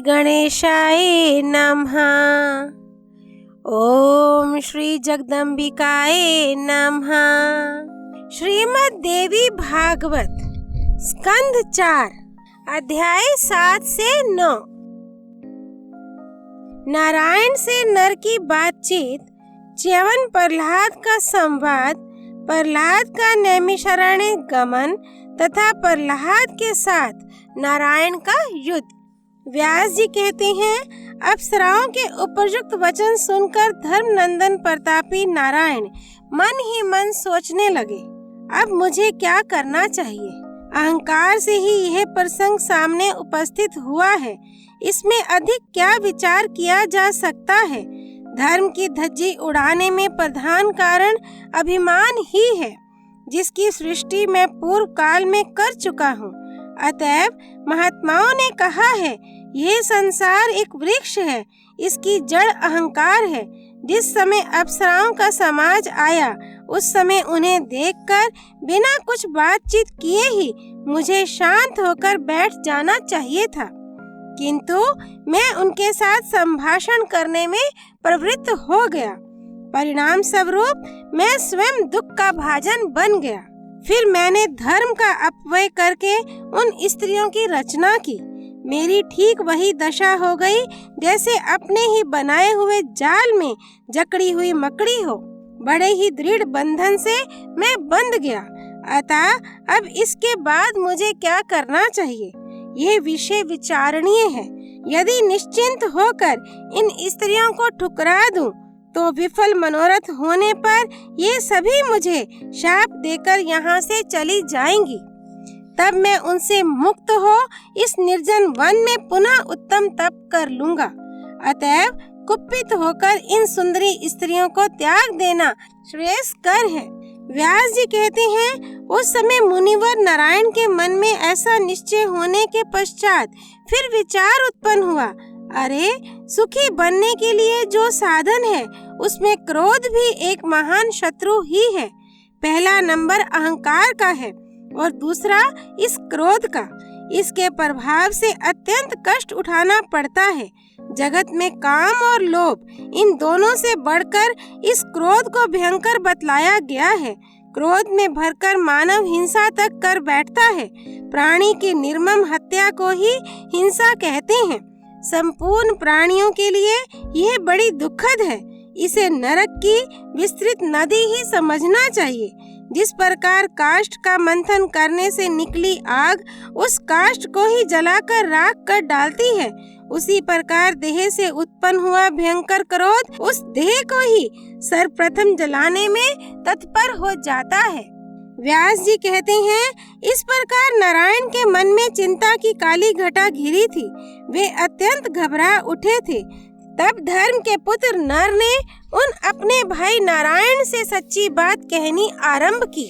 गणेशाय नमः। ओम श्री जगदम्बिकाय नमः। श्रीमद् देवी भागवत स्कंद 4 अध्याय 7 से 9। नारायण से नर की बातचीत, च्यवन प्रहलाद का संवाद, प्रहलाद का नैमिषारण्य गमन तथा प्रहलाद के साथ नारायण का युद्ध। व्यास जी कहते हैं, अप्सराओं के उपयुक्त वचन सुनकर धर्मनंदन प्रतापी नारायण मन ही मन सोचने लगे, अब मुझे क्या करना चाहिए। अहंकार से ही यह प्रसंग सामने उपस्थित हुआ है, इसमें अधिक क्या विचार किया जा सकता है। धर्म की धज्जी उड़ाने में प्रधान कारण अभिमान ही है, जिसकी सृष्टि मैं पूर्व काल में कर चुका हूँ। अतएव महात्माओं ने कहा है, यह संसार एक वृक्ष है, इसकी जड़ अहंकार है। जिस समय अप्सराओं का समाज आया, उस समय उन्हें देखकर बिना कुछ बातचीत किए ही मुझे शांत होकर बैठ जाना चाहिए था, किंतु मैं उनके साथ संभाषण करने में प्रवृत्त हो गया। परिणाम स्वरूप मैं स्वयं दुख का भाजन बन गया। फिर मैंने धर्म का अपव्यय करके उन स्त्रियों की रचना की। मेरी ठीक वही दशा हो गई जैसे अपने ही बनाए हुए जाल में जकड़ी हुई मकड़ी हो। बड़े ही दृढ़ बंधन से मैं बंध गया। अतः अब इसके बाद मुझे क्या करना चाहिए, यह विषय विचारणीय है। यदि निश्चिंत होकर इन स्त्रियों को ठुकरा दूं, तो विफल मनोरथ होने पर ये सभी मुझे शाप देकर यहाँ से चली जाएंगी। तब मैं उनसे मुक्त हो इस निर्जन वन में पुनः उत्तम तप कर लूंगा। अतएव कुपित होकर इन सुंदरी स्त्रियों को त्याग देना श्रेयस्कर है। व्यास जी कहते हैं, उस समय मुनिवर नारायण के मन में ऐसा निश्चय होने के पश्चात फिर विचार उत्पन्न हुआ, अरे सुखी बनने के लिए जो साधन है, उसमें क्रोध भी एक महान शत्रु ही है। पहला नंबर अहंकार का है और दूसरा इस क्रोध का। इसके प्रभाव से अत्यंत कष्ट उठाना पड़ता है। जगत में काम और लोभ, इन दोनों से बढ़कर इस क्रोध को भयंकर बतलाया गया है। क्रोध में भरकर मानव हिंसा तक कर बैठता है। प्राणी की निर्मम हत्या को ही हिंसा कहते हैं। संपूर्ण प्राणियों के लिए यह बड़ी दुखद है। इसे नरक की विस्तृत नदी ही समझना चाहिए। जिस प्रकार काष्ठ का मंथन करने से निकली आग उस काष्ठ को ही जलाकर राख कर डालती है, उसी प्रकार देह से उत्पन्न हुआ भयंकर क्रोध उस देह को ही सर्वप्रथम जलाने में तत्पर हो जाता है। व्यास जी कहते हैं, इस प्रकार नारायण के मन में चिंता की काली घटा घिरी थी। वे अत्यंत घबरा उठे थे। तब धर्म के पुत्र नर ने उन अपने भाई नारायण से सच्ची बात कहनी आरंभ की।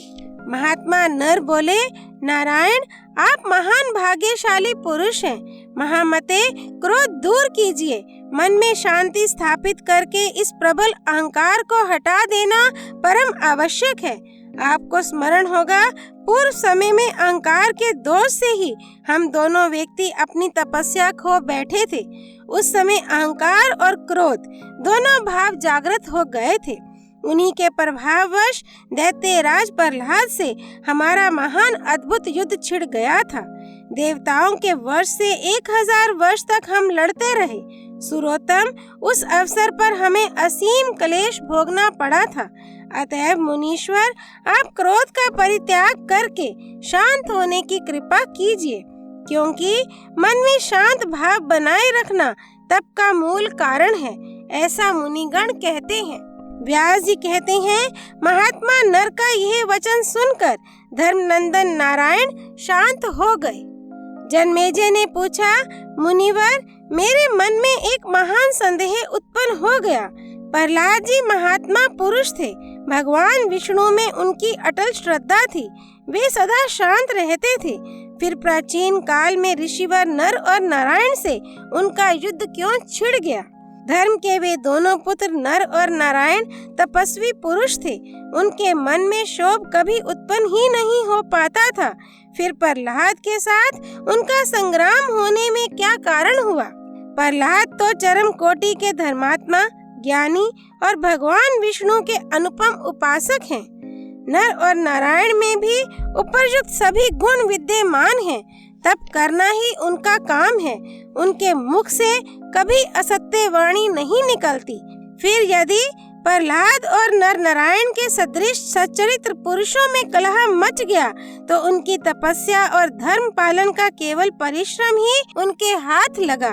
महात्मा नर बोले, नारायण आप महान भाग्यशाली पुरुष हैं। महामते क्रोध दूर कीजिए। मन में शांति स्थापित करके इस प्रबल अहंकार को हटा देना परम आवश्यक है। आपको स्मरण होगा, पूर्व समय में अहंकार के दोष से ही हम दोनों व्यक्ति अपनी तपस्या खो बैठे थे। उस समय अहंकार और क्रोध दोनों भाव जागृत हो गए थे। उन्हीं के प्रभाववश दैत्यराज प्रहलाद से हमारा महान अद्भुत युद्ध छिड़ गया था। देवताओं के वर्ष से 1000 वर्ष तक हम लड़ते रहे। सुरोत्तम, उस अवसर पर हमें असीम क्लेश भोगना पड़ा था। अतएव मुनीश्वर, आप क्रोध का परित्याग करके शांत होने की कृपा कीजिए, क्योंकि मन में शांत भाव बनाए रखना तप का मूल कारण है, ऐसा मुनिगण कहते हैं। व्यास जी कहते हैं, महात्मा नर का यह वचन सुनकर धर्मनंदन नारायण शांत हो गए। जन्मेजय ने पूछा, मुनिवर, मेरे मन में एक महान संदेह उत्पन्न हो गया। प्रहलाद जी महात्मा पुरुष थे। भगवान विष्णु में उनकी अटल श्रद्धा थी। वे सदा शांत रहते थे। फिर प्राचीन काल में ऋषिवर नर और नारायण से उनका युद्ध क्यों छिड़ गया? धर्म के वे दोनों पुत्र नर और नारायण तपस्वी पुरुष थे। उनके मन में शोभ कभी उत्पन्न ही नहीं हो पाता था। फिर प्रहलाद के साथ उनका संग्राम होने में क्या कारण हुआ? प्रहलाद तो चरम कोटि के धर्मात्मा, ज्ञानी और भगवान विष्णु के अनुपम उपासक हैं। नर और नारायण में भी उपरयुक्त सभी गुण विद्यमान हैं। तप करना ही उनका काम है। उनके मुख से कभी असत्य वाणी नहीं निकलती। फिर यदि प्रहलाद और नर नारायण के सदृश सच्चरित्र पुरुषों में कलह मच गया तो उनकी तपस्या और धर्म पालन का केवल परिश्रम ही उनके हाथ लगा।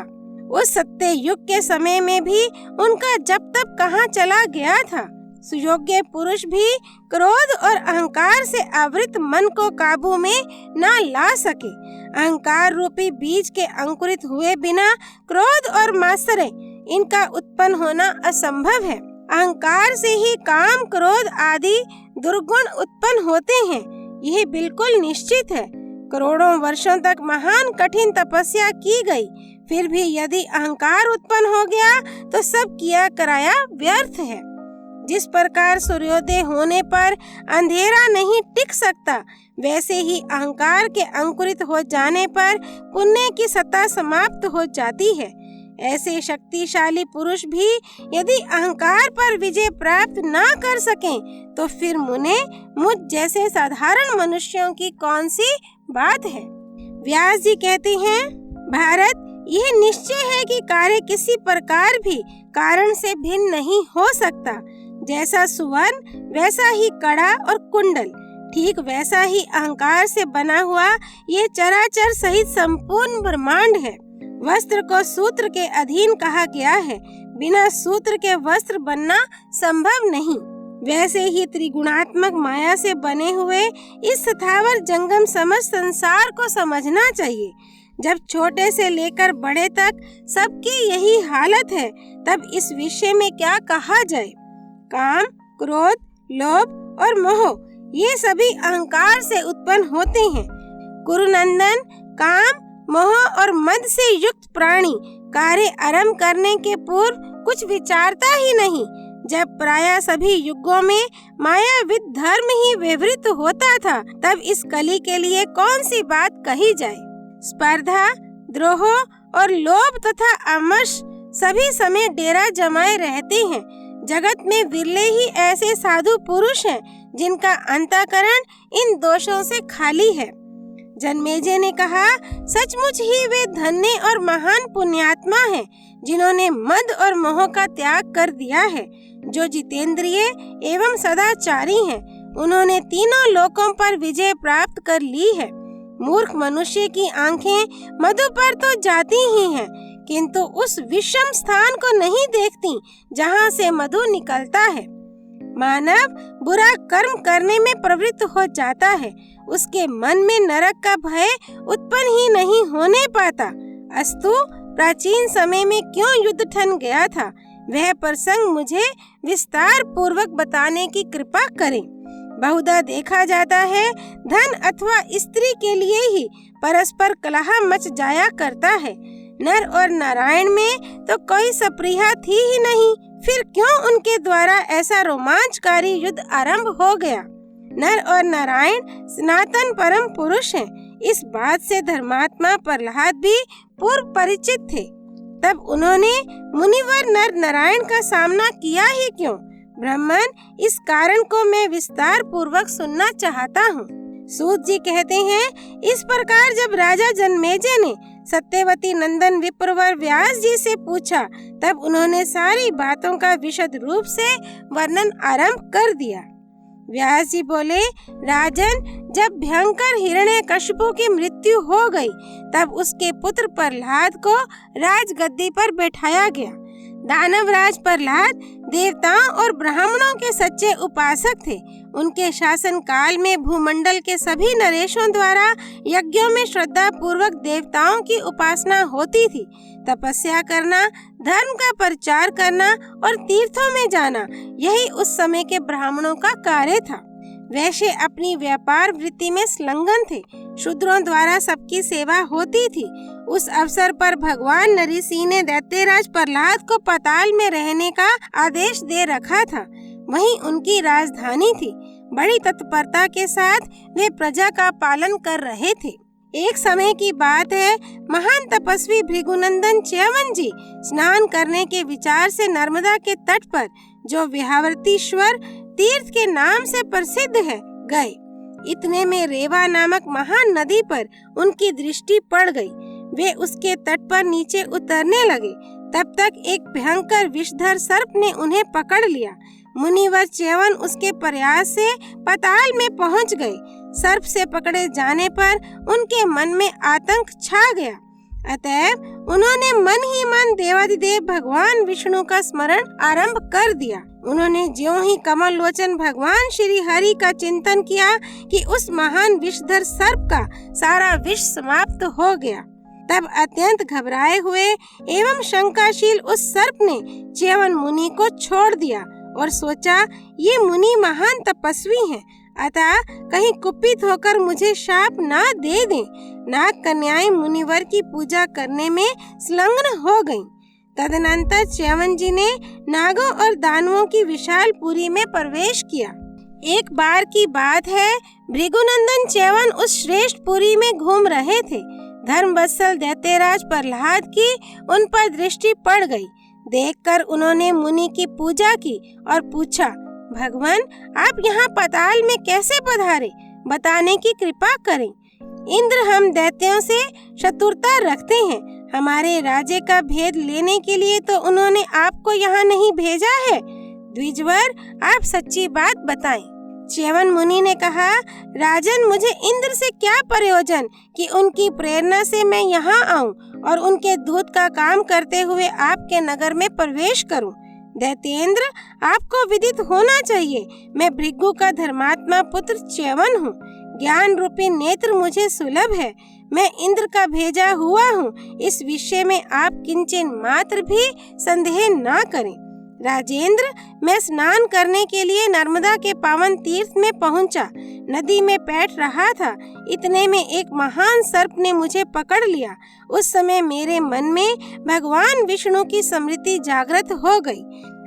उस सत्य युग के समय में भी उनका जप तप कहाँ चला गया था। सुयोग्य पुरुष भी क्रोध और अहंकार से आवृत मन को काबू में न ला सके। अहंकार रूपी बीज के अंकुरित हुए बिना क्रोध और मात्सर्य इनका उत्पन्न होना असंभव है। अहंकार से ही काम, क्रोध आदि दुर्गुण उत्पन्न होते हैं, यह बिल्कुल निश्चित है। करोड़ों वर्षों तक महान कठिन तपस्या की गई, फिर भी यदि अहंकार उत्पन्न हो गया तो सब किया कराया व्यर्थ है। जिस प्रकार सूर्योदय होने पर अंधेरा नहीं टिक सकता, वैसे ही अहंकार के अंकुरित हो जाने पर पुण्य की सत्ता समाप्त हो जाती है। ऐसे शक्तिशाली पुरुष भी यदि अहंकार पर विजय प्राप्त न कर सकें, तो फिर मुझ जैसे साधारण मनुष्यों की कौन सी बात है। व्यास जी कहते हैं, भारत, यह निश्चय है कि कार्य किसी प्रकार भी कारण से भिन्न नहीं हो सकता। जैसा सुवर्ण वैसा ही कड़ा और कुंडल, ठीक वैसा ही अहंकार से बना हुआ ये चराचर सहित संपूर्ण ब्रह्मांड है। वस्त्र को सूत्र के अधीन कहा गया है, बिना सूत्र के वस्त्र बनना संभव नहीं। वैसे ही त्रिगुणात्मक माया से बने हुए इस स्थावर जंगम समस्त संसार को समझना चाहिए। जब छोटे से लेकर बड़े तक सबकी यही हालत है, तब इस विषय में क्या कहा जाए। काम, क्रोध, लोभ और मोह ये सभी अहंकार से उत्पन्न होते हैं। कुरुनंदन, काम, मोह और मद से युक्त प्राणी कार्य आरंभ करने के पूर्व कुछ विचारता ही नहीं। जब प्रायः सभी युगों में मायाविद धर्म ही विवृत होता था, तब इस कली के लिए कौन सी बात कही जाए। स्पर्धा, द्रोह और लोभ तथा आमर्ष सभी समय डेरा जमाए रहते हैं। जगत में विरले ही ऐसे साधु पुरुष हैं जिनका अंतःकरण इन दोषों से खाली है। जन्मेजय ने कहा, सचमुच ही वे धन्य और महान पुण्यात्मा हैं जिन्होंने मद और मोह का त्याग कर दिया है। जो जितेंद्रिय एवं सदाचारी हैं, उन्होंने तीनों लोकों पर विजय प्राप्त कर ली है। मूर्ख मनुष्य की आंखें मधु पर तो जाती ही हैं, किंतु उस विषम स्थान को नहीं देखती जहाँ से मधु निकलता है। मानव बुरा कर्म करने में प्रवृत्त हो जाता है, उसके मन में नरक का भय उत्पन्न ही नहीं होने पाता। अस्तु, प्राचीन समय में क्यों युद्ध ठन गया था, वह प्रसंग मुझे विस्तार पूर्वक बताने की कृपा करें। बहुधा देखा जाता है, धन अथवा स्त्री के लिए ही परस्पर कलह मच जाया करता है। नर और नारायण में तो कोई सप्रिया थी ही नहीं, फिर क्यों उनके द्वारा ऐसा रोमांचकारी युद्ध आरंभ हो गया। नर और नारायण सनातन परम पुरुष हैं, इस बात से धर्मात्मा प्रहलाद भी पूर्व परिचित थे। तब उन्होंने मुनिवर नर नारायण का सामना किया ही क्यों। ब्राह्मण, इस कारण को मैं विस्तार पूर्वक सुनना चाहता हूँ। सूत जी कहते हैं, इस प्रकार जब राजा जन्मेजय ने सत्यवती नंदन विप्रवर व्यास जी से पूछा, तब उन्होंने सारी बातों का विशद रूप से वर्णन आरंभ कर दिया। व्यास जी बोले, राजन, जब भयंकर हिरण्यकशिपु की मृत्यु हो गई, तब उसके पुत्र प्रहलाद को राजगद्दी पर बैठाया गया। दानवराज प्रहलाद देवताओं और ब्राह्मणों के सच्चे उपासक थे। उनके शासन काल में भूमंडल के सभी नरेशों द्वारा यज्ञों में श्रद्धा पूर्वक देवताओं की उपासना होती थी। तपस्या करना, धर्म का प्रचार करना और तीर्थों में जाना, यही उस समय के ब्राह्मणों का कार्य था। वैश्य अपनी व्यापार वृत्ति में संलग्न थे। शूद्रों द्वारा सबकी सेवा होती थी। उस अवसर पर भगवान नरसिंह ने दैत्यराज प्रहलाद को पाताल में रहने का आदेश दे रखा था। वहीं उनकी राजधानी थी। बड़ी तत्परता के साथ वे प्रजा का पालन कर रहे थे। एक समय की बात है, महान तपस्वी भृगुनंदन च्यवन जी स्नान करने के विचार से नर्मदा के तट पर, जो विहावर्तीश्वर तीर्थ के नाम से प्रसिद्ध है, गए। इतने में रेवा नामक महान नदी पर उनकी दृष्टि पड़ गई। वे उसके तट पर नीचे उतरने लगे। तब तक एक भयंकर विषधर सर्प ने उन्हें पकड़ लिया। मुनिवर च्यवन उसके प्रयास से पाताल में पहुंच गए। सर्प से पकड़े जाने पर उनके मन में आतंक छा गया। अतएव उन्होंने मन ही मन देवाधिदेव भगवान विष्णु का स्मरण आरंभ कर दिया। उन्होंने ज्यों ही कमल लोचन भगवान श्री हरि का चिंतन किया कि उस महान विषधर सर्प का सारा विष समाप्त हो गया। तब अत्यंत घबराए हुए एवं शंकाशील उस सर्प ने च्यवन मुनि को छोड़ दिया और सोचा, ये मुनि महान तपस्वी हैं, अतः कहीं कुपित होकर मुझे शाप ना दे दें। नाग कन्याएं मुनिवर की पूजा करने में संलग्न हो गईं। तदनंतर च्यवन जी ने नागों और दानवों की विशाल पुरी में प्रवेश किया। एक बार की बात है, भृगुनंदन च्यवन उस श्रेष्ठ पुरी में घूम रहे थे। धर्मवत्सल दैत्यराज प्रहलाद की उन पर दृष्टि पड़ गई। देखकर उन्होंने मुनि की पूजा की और पूछा, भगवान आप यहाँ पाताल में कैसे पधारे, बताने की कृपा करें। इंद्र हम दैत्यों से शत्रुता रखते हैं। हमारे राज्य का भेद लेने के लिए तो उन्होंने आपको यहाँ नहीं भेजा है। द्विजवर आप सच्ची बात बताएं। च्यवन मुनि ने कहा, राजन मुझे इंद्र से क्या प्रयोजन कि उनकी प्रेरणा से मैं यहाँ आऊँ और उनके दूत का काम करते हुए आपके नगर में प्रवेश करूँ। दैत्येंद्र आपको विदित होना चाहिए, मैं भृगु का धर्मात्मा पुत्र च्यवन हूँ। ज्ञान रूपी नेत्र मुझे सुलभ है। मैं इंद्र का भेजा हुआ हूँ। इस विषय में आप किंचित मात्र भी संदेह ना करें। राजेंद्र मैं स्नान करने के लिए नर्मदा के पावन तीर्थ में पहुंचा। नदी में बैठ रहा था। इतने में एक महान सर्प ने मुझे पकड़ लिया। उस समय मेरे मन में भगवान विष्णु की स्मृति जागृत हो गई।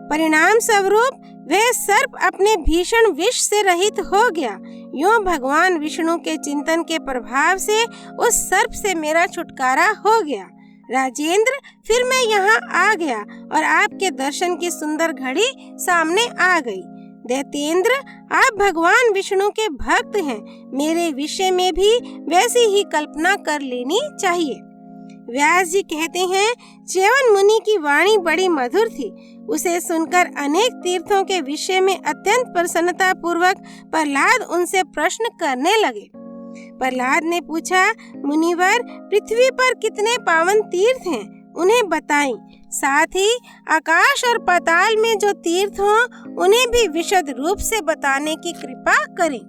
परिणाम स्वरूप वह सर्प अपने भीषण विष से रहित हो गया। यूं भगवान विष्णु के चिंतन के प्रभाव से उस सर्प से मेरा छुटकारा हो गया। राजेंद्र फिर मैं यहाँ आ गया और आपके दर्शन की सुंदर घड़ी सामने आ गई। दैत्येंद्र आप भगवान विष्णु के भक्त हैं। मेरे विषय में भी वैसी ही कल्पना कर लेनी चाहिए। व्यास जी कहते हैं, च्यवन मुनि की वाणी बड़ी मधुर थी। उसे सुनकर अनेक तीर्थों के विषय में अत्यंत प्रसन्नता पूर्वक प्रहलाद उनसे प्रश्न करने लगे। प्रहलाद ने पूछा, मुनिवर पृथ्वी पर कितने पावन तीर्थ हैं, उन्हें बताएं। साथ ही आकाश और पाताल में जो तीर्थ हों उन्हें भी विशद रूप से बताने की कृपा करें।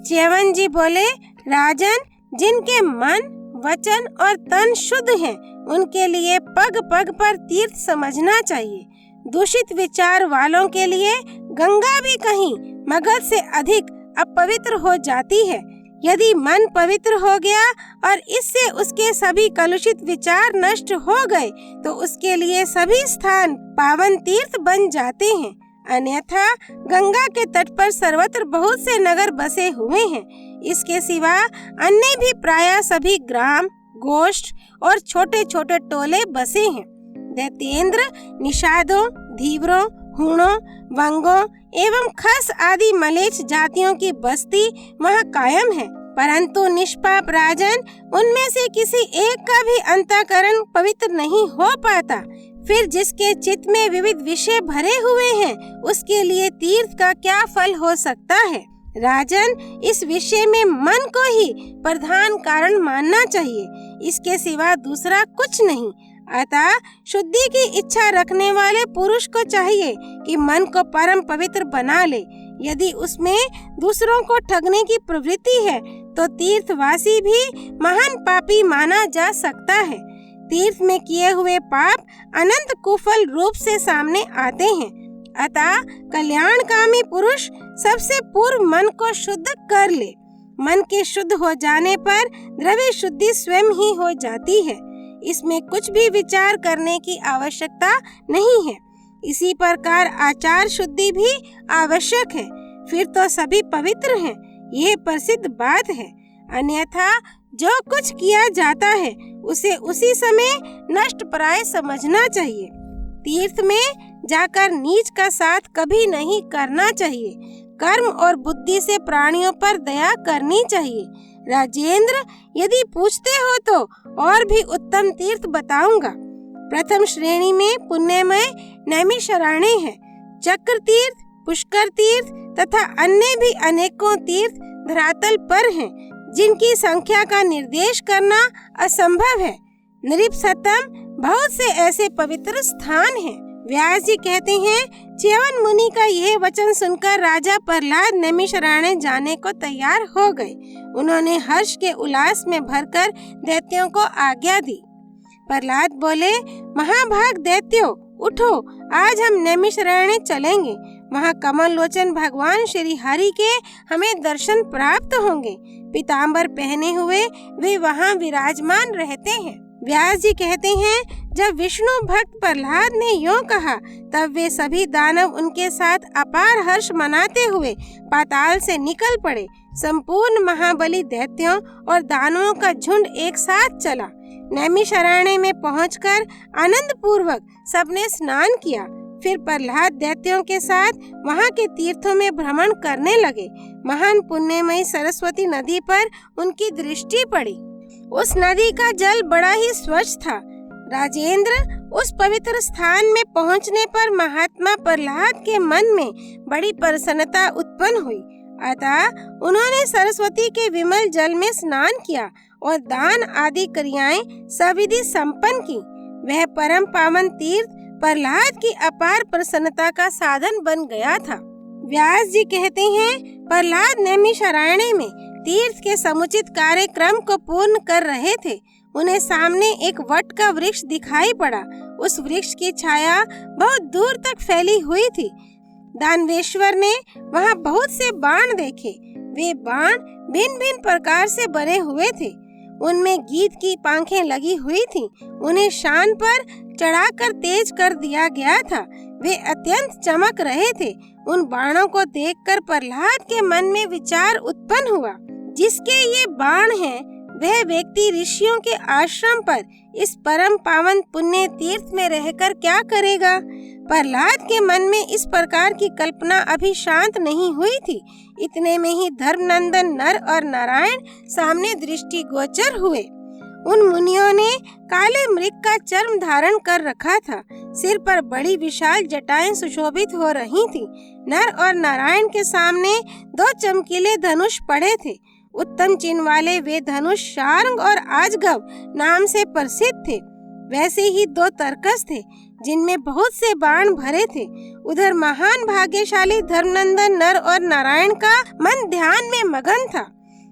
च्यवन जी बोले, राजन जिनके मन वचन और तन शुद्ध हैं, उनके लिए पग पग पर तीर्थ समझना चाहिए। दूषित विचार वालों के लिए गंगा भी कहीं मगध से अधिक अपवित्र हो जाती है। यदि मन पवित्र हो गया और इससे उसके सभी कलुषित विचार नष्ट हो गए तो उसके लिए सभी स्थान पावन तीर्थ बन जाते हैं। अन्यथा गंगा के तट पर सर्वत्र बहुत से नगर बसे हुए हैं। इसके सिवा अन्य भी प्रायः सभी ग्राम, गोष्ठ और छोटे छोटे टोले बसे हैं। दैत्येंद्र निषादों, धीवरों, हूणों, वंगों एवं खस आदि मलेच्छ जातियों की बस्ती वहाँ कायम है, परंतु निष्पाप राजन उनमें से किसी एक का भी अंतःकरण पवित्र नहीं हो पाता। फिर जिसके चित्त में विविध विषय भरे हुए हैं उसके लिए तीर्थ का क्या फल हो सकता है। राजन इस विषय में मन को ही प्रधान कारण मानना चाहिए, इसके सिवा दूसरा कुछ नहीं। अतः शुद्धि की इच्छा रखने वाले पुरुष को चाहिए कि मन को परम पवित्र बना ले। यदि उसमें दूसरों को ठगने की प्रवृत्ति है तो तीर्थवासी भी महान पापी माना जा सकता है। तीर्थ में किए हुए पाप अनंत कुफल रूप से सामने आते हैं। अतः कल्याणकामी पुरुष सबसे पूर्व मन को शुद्ध कर ले। मन के शुद्ध हो जाने पर द्रव्य शुद्धि स्वयं ही हो जाती है। इसमें कुछ भी विचार करने की आवश्यकता नहीं है। इसी प्रकार आचार शुद्धि भी आवश्यक है, फिर तो सभी पवित्र हैं। ये प्रसिद्ध बात है। अन्यथा जो कुछ किया जाता है उसे उसी समय नष्ट प्राय समझना चाहिए। तीर्थ में जाकर नीच का साथ कभी नहीं करना चाहिए। कर्म और बुद्धि से प्राणियों पर दया करनी चाहिए। राजेंद्र, यदि पूछते हो तो और भी उत्तम तीर्थ बताऊंगा। प्रथम श्रेणी में पुण्यमय नैमिषारण्य है। चक्र तीर्थ, पुष्कर तीर्थ तथा अन्य भी अनेकों तीर्थ धरातल पर हैं, जिनकी संख्या का निर्देश करना असंभव है। नृपसतम बहुत से ऐसे पवित्र स्थान हैं। व्यास जी कहते हैं, च्यवन मुनि का यह वचन सुनकर राजा प्रहलाद नैमिषारण्य जाने को तैयार हो गए। उन्होंने हर्ष के उल्लास में भरकर दैत्यों को आज्ञा दी। प्रहलाद बोले, महाभाग दैत्यों, उठो, आज हम नैमिषारण्य चलेंगे। वहाँ कमल लोचन भगवान श्री हरि के हमें दर्शन प्राप्त होंगे। पीताम्बर पहने हुए वे वहाँ विराजमान रहते हैं। व्यास जी कहते हैं, जब विष्णु भक्त प्रहलाद ने यूं कहा, तब वे सभी दानव उनके साथ अपार हर्ष मनाते हुए पाताल से निकल पड़े। संपूर्ण महाबली दैत्यों और दानवों का झुंड एक साथ चला। नैमिषारण्य में पहुंचकर आनंद पूर्वक सबने स्नान किया। फिर प्रहलाद दैत्यों के साथ वहां के तीर्थों में भ्रमण करने लगे। महान पुण्यमयी सरस्वती नदी पर उनकी दृष्टि पड़ी। उस नदी का जल बड़ा ही स्वच्छ था। राजेंद्र, उस पवित्र स्थान में पहुंचने पर महात्मा प्रहलाद के मन में बड़ी प्रसन्नता उत्पन्न हुई। अतः उन्होंने सरस्वती के विमल जल में स्नान किया और दान आदि क्रियाएं सविधि संपन्न की। वह परम पावन तीर्थ प्रहलाद की अपार प्रसन्नता का साधन बन गया था। व्यास जी कहते हैं, प्रहलाद नैमिषारण्य में तीर्थ के समुचित कार्यक्रम को पूर्ण कर रहे थे। उन्हें सामने एक वट का वृक्ष दिखाई पड़ा। उस वृक्ष की छाया बहुत दूर तक फैली हुई थी। दानवेश्वर ने वहाँ बहुत से बाण देखे। वे बाण भिन्न भिन्न प्रकार से बने हुए थे। उनमें गीत की पांखें लगी हुई थीं। उन्हें शान पर चढ़ाकर तेज कर दिया गया था। वे अत्यंत चमक रहे थे। उन बाणों को देखकर प्रहलाद के मन में विचार उत्पन्न हुआ, जिसके ये बाण हैं, वह व्यक्ति ऋषियों के आश्रम पर इस परम पावन पुण्य तीर्थ में रहकर क्या करेगा। प्रहलाद के मन में इस प्रकार की कल्पना अभी शांत नहीं हुई थी। इतने में ही धर्मनंदन नर और नारायण सामने दृष्टि गोचर हुए। उन मुनियों ने काले मृग का चर्म धारण कर रखा था। सिर पर बड़ी विशाल जटाएं सुशोभित हो रही थी। नर और नारायण के सामने दो चमकीले धनुष पड़े थे। उत्तम चिन्ह वाले वे धनुष शार्ंग और आजगव नाम से प्रसिद्ध थे। वैसे ही दो तरकस थे, जिनमें बहुत से बाण भरे थे। उधर महान भाग्यशाली धर्मनंदन नर और नारायण का मन ध्यान में मगन था।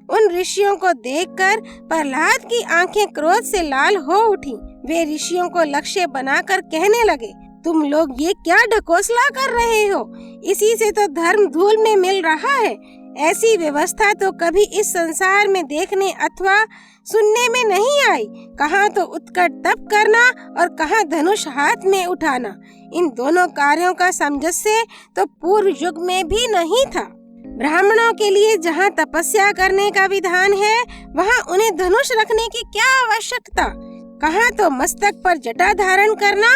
उन ऋषियों को देखकर प्रहलाद की आंखें क्रोध से लाल हो उठी। वे ऋषियों को लक्ष्य बनाकर कहने लगे, तुम लोग ये क्या ढकोसला कर रहे हो? इसी से तो धर्म धूल में मिल रहा है। ऐसी व्यवस्था तो कभी इस संसार में देखने अथवा सुनने में नहीं आई। कहाँ तो उत्कट तप करना और कहाँ धनुष हाथ में उठाना। इन दोनों कार्यों का सामंजस्य तो पूर्व युग में भी नहीं था। ब्राह्मणों के लिए जहाँ तपस्या करने का विधान है, वहाँ उन्हें धनुष रखने की क्या आवश्यकता। कहाँ तो मस्तक पर जटा धारण करना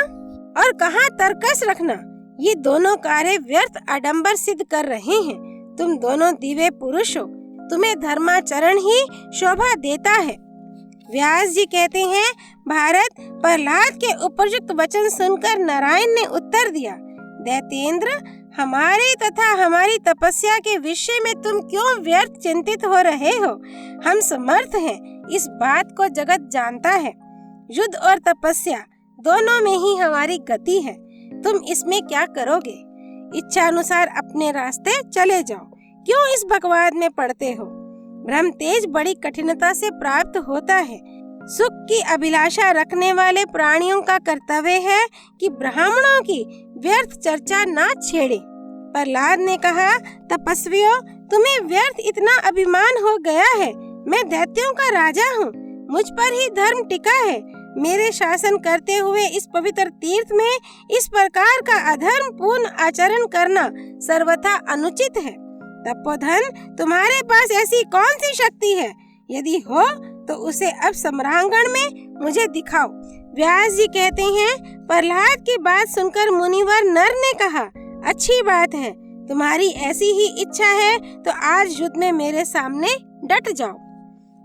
और कहाँ तरकस रखना। ये दोनों कार्य व्यर्थ आडंबर सिद्ध कर रहे हैं। तुम दोनों दिव्य पुरुष हो, तुम्हें धर्माचरण ही शोभा देता है। व्यास जी कहते हैं, भारत, प्रहलाद के उपयुक्त वचन सुनकर नारायण ने उत्तर दिया, दैतेंद्र, हमारे तथा हमारी तपस्या के विषय में तुम क्यों व्यर्थ चिंतित हो रहे हो? हम समर्थ हैं, इस बात को जगत जानता है। युद्ध और तपस्या दोनों में ही हमारी गति है। तुम इसमें क्या करोगे? इच्छा अनुसार अपने रास्ते चले जाओ। क्यों इस बकवाद में पड़ते हो? ब्रह्म तेज बड़ी कठिनता से प्राप्त होता है। सुख की अभिलाषा रखने वाले प्राणियों का कर्तव्य है कि ब्राह्मणों की व्यर्थ चर्चा ना छेड़े। प्रहलाद ने कहा, तपस्वियों, तुम्हें व्यर्थ इतना अभिमान हो गया है। मैं दैत्यों का राजा हूँ, मुझ पर ही धर्म टिका है। मेरे शासन करते हुए इस पवित्र तीर्थ में इस प्रकार का अधर्म पूर्ण आचरण करना सर्वथा अनुचित है। तपोधन, तुम्हारे पास ऐसी कौन सी शक्ति है? यदि हो तो उसे अब सम्रांगण में मुझे दिखाओ। व्यास जी कहते हैं, प्रहलाद की बात सुनकर मुनिवर नर ने कहा, अच्छी बात है, तुम्हारी ऐसी ही इच्छा है तो आज युद्ध में मेरे सामने डट जाओ।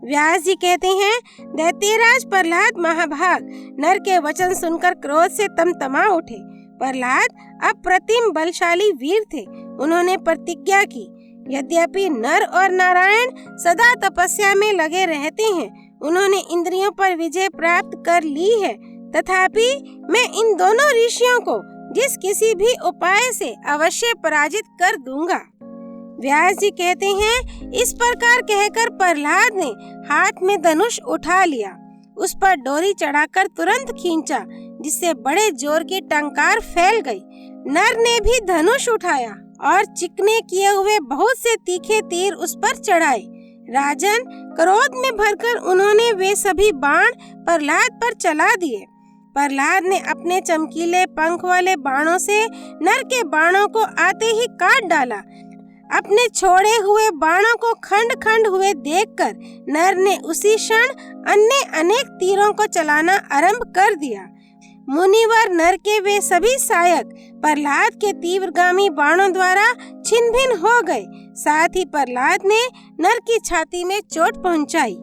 व्यास जी कहते हैं, दैत्यराज प्रहलाद महाभाग नर के वचन सुनकर क्रोध से तमतमा उठे। प्रहलाद अप्रतिम बलशाली वीर थे। उन्होंने प्रतिज्ञा की, यद्यपि नर और नारायण सदा तपस्या में लगे रहते हैं, उन्होंने इंद्रियों पर विजय प्राप्त कर ली है, तथापि मैं इन दोनों ऋषियों को जिस किसी भी उपाय से अवश्य पराजित कर दूंगा। व्यास जी कहते हैं, इस प्रकार कहकर प्रहलाद ने हाथ में धनुष उठा लिया, उस पर डोरी चढ़ाकर तुरंत खींचा, जिससे बड़े जोर की टंकार फैल गई। नर ने भी धनुष उठाया और चिकने किए हुए बहुत से तीखे तीर उस पर चढ़ाए। राजन, क्रोध में भरकर उन्होंने वे सभी बाण प्रहलाद पर चला दिए। प्रहलाद ने अपने चमकीले पंख वाले बाणों से नर के बाणों को आते ही काट डाला। अपने छोड़े हुए बाणों को खंड खंड हुए देखकर नर ने उसी क्षण अन्य अनेक तीरों को चलाना आरंभ कर दिया। मुनिवर नर के वे सभी सहायक प्रहलाद के तीव्रगामी बाणों द्वारा छिन्न भिन्न हो गए। साथ ही प्रहलाद ने नर की छाती में चोट पहुंचाई।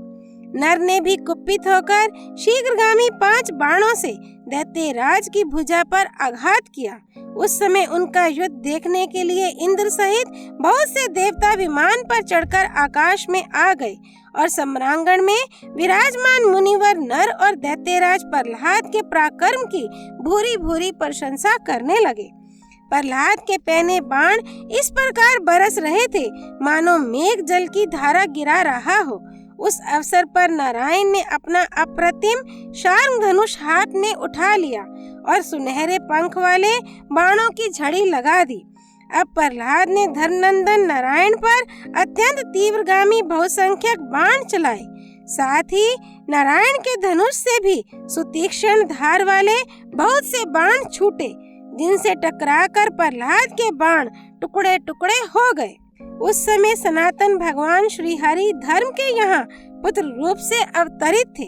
नर ने भी कुपित होकर शीघ्रगामी 5 बाणों से दैत्यराज की भुजा पर आघात किया। उस समय उनका युद्ध देखने के लिए इंद्र सहित बहुत से देवता विमान पर चढ़कर आकाश में आ गए और सम्रांगण में विराजमान मुनिवर नर और दैत्यराज प्रहलाद के पराक्रम की भूरी भूरी प्रशंसा करने लगे। प्रहलाद के पहने बाण इस प्रकार बरस रहे थे मानो मेघ जल की धारा गिरा रहा हो। उस अवसर पर नारायण ने अपना अप्रतिम शार्ंग धनुष हाथ में उठा लिया और सुनहरे पंख वाले बाणों की झड़ी लगा दी। अब प्रहलाद ने धर्मनंदन नारायण पर अत्यंत तीव्रगामी बहुसंख्यक बाण चलाए। साथ ही नारायण के धनुष से भी सुतीक्ष्ण धार वाले बहुत से बाण छूटे, जिनसे टकराकर प्रहलाद के बाण टुकड़े टुकड़े हो गए। उस समय सनातन भगवान श्री हरि धर्म के यहाँ पुत्र रूप से अवतरित थे।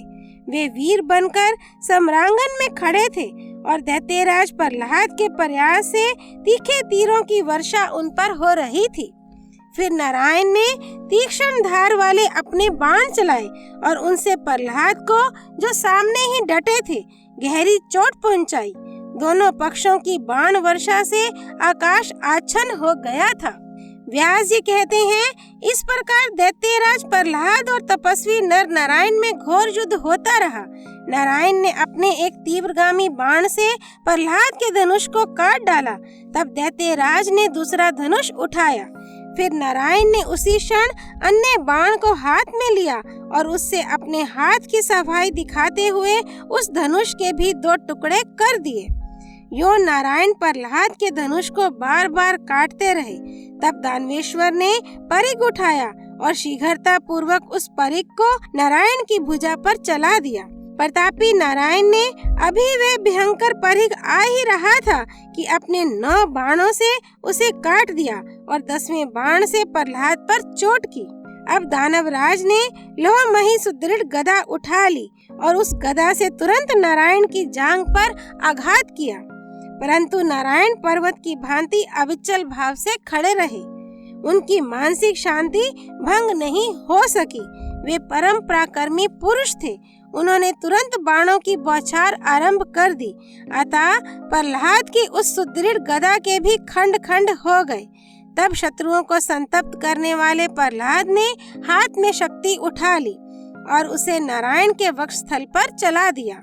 वे वीर बनकर सम्रांगण में खड़े थे और दैत्यराज प्रहलाद के प्रयास से तीखे तीरों की वर्षा उन पर हो रही थी। फिर नारायण ने तीक्ष्ण धार वाले अपने बाण चलाए और उनसे प्रहलाद को, जो सामने ही डटे थे, गहरी चोट पहुंचाई। दोनों पक्षों की बाण वर्षा से आकाश आच्छन्न हो गया था। व्यास जी कहते हैं, इस प्रकार दैत्यराज प्रहलाद और तपस्वी नर नारायण में घोर युद्ध होता रहा। नारायण ने अपने एक तीव्रगामी बाण से प्रहलाद के धनुष को काट डाला। तब दैत्यराज ने दूसरा धनुष उठाया। फिर नारायण ने उसी क्षण अन्य बाण को हाथ में लिया और उससे अपने हाथ की सफाई दिखाते हुए उस धनुष के भी 2 टुकड़े कर दिए। यो नारायण प्रहलाद के धनुष को बार बार काटते रहे। तब दानवेश्वर ने परिघ उठाया और शीघ्रता पूर्वक उस परिघ को नारायण की भुजा पर चला दिया। प्रतापी नारायण ने अभी वे भयंकर परिघ आ ही रहा था कि अपने 9 बाणों से उसे काट दिया और 10वें बाण से प्रहलाद पर चोट की। अब दानवराज ने लोहमयी सुदृढ़ गदा उठा ली और उस गदा से तुरंत नारायण की जांघ पर आघात किया, परंतु नारायण पर्वत की भांति अविचल भाव से खड़े रहे। उनकी मानसिक शांति भंग नहीं हो सकी। वे परम पराक्रमी पुरुष थे। उन्होंने तुरंत बाणों की बौछार आरंभ कर दी। अतः प्रहलाद की उस सुदृढ़ गदा के भी खंड खंड हो गए। तब शत्रुओं को संतप्त करने वाले प्रहलाद ने हाथ में शक्ति उठा ली और उसे नारायण के वक्षस्थल पर चला दिया।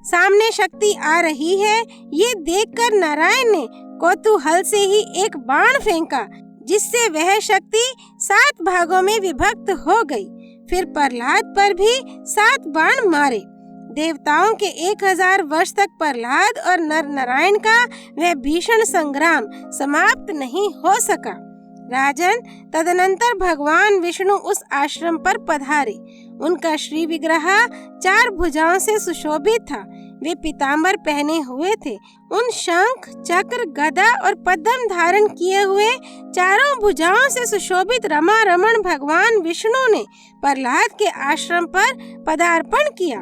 सामने शक्ति आ रही है, ये देखकर नारायण ने कौतूहल से ही एक बाण फेंका, जिससे वह शक्ति 7 भागों में विभक्त हो गई। फिर प्रहलाद पर भी 7 बाण मारे। देवताओं के 1000 वर्ष तक प्रहलाद और नर नारायण का वह भीषण संग्राम समाप्त नहीं हो सका। राजन, तदनंतर भगवान विष्णु उस आश्रम पर पधारे। उनका श्री विग्रह 4 भुजाओं से सुशोभित था। वे पीताम्बर पहने हुए थे। उन शंख, चक्र, गदा और पद्म धारण किए हुए चारों भुजाओं से सुशोभित रमा रमण भगवान विष्णु ने प्रहलाद के आश्रम पर पदार्पण किया।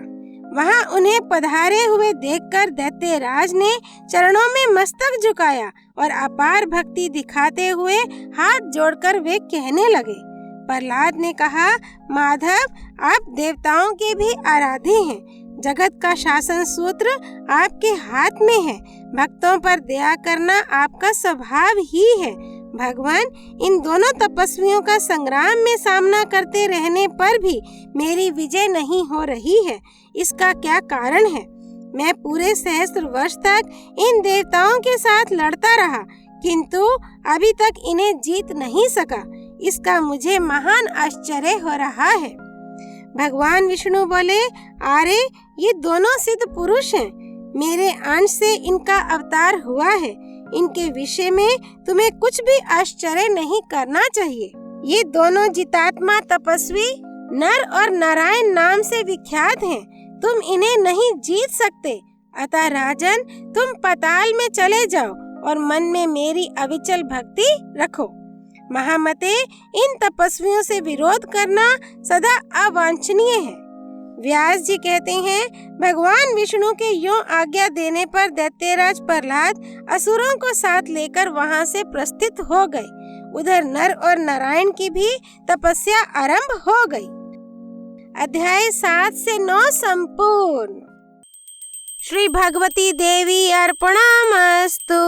वहां उन्हें पधारे हुए देखकर दैत्यराज ने चरणों में मस्तक झुकाया और अपार भक्ति दिखाते हुए हाथ जोड़कर वे कहने लगे। प्रहलाद ने कहा, माधव, आप देवताओं के भी आराध्य हैं। जगत का शासन सूत्र आपके हाथ में है। भक्तों पर दया करना आपका स्वभाव ही है। भगवान, इन दोनों तपस्वियों का संग्राम में सामना करते रहने पर भी मेरी विजय नहीं हो रही है। इसका क्या कारण है? मैं पूरे सहस्त्र वर्ष तक इन देवताओं के साथ लड़ता रहा, किंतु अभी तक इन्हें जीत नहीं सका। इसका मुझे महान आश्चर्य हो रहा है। भगवान विष्णु बोले, अरे ये दोनों सिद्ध पुरुष हैं। मेरे अंश से इनका अवतार हुआ है। इनके विषय में तुम्हें कुछ भी आश्चर्य नहीं करना चाहिए। ये दोनों जितात्मा तपस्वी नर और नारायण नाम से विख्यात हैं। तुम इन्हें नहीं जीत सकते। अतः राजन, तुम पाताल में चले जाओ और मन में मेरी अविचल भक्ति रखो। महामते, इन तपस्वियों से विरोध करना सदा अवांछनीय है। व्यास जी कहते हैं, भगवान विष्णु के यों आज्ञा देने पर दैत्यराज प्रहलाद असुरों को साथ लेकर वहां से प्रस्थित हो गए। उधर नर और नारायण की भी तपस्या आरंभ हो गई। अध्याय 7 से 9 संपूर्ण। श्री भगवती देवी अर्पणमस्तु।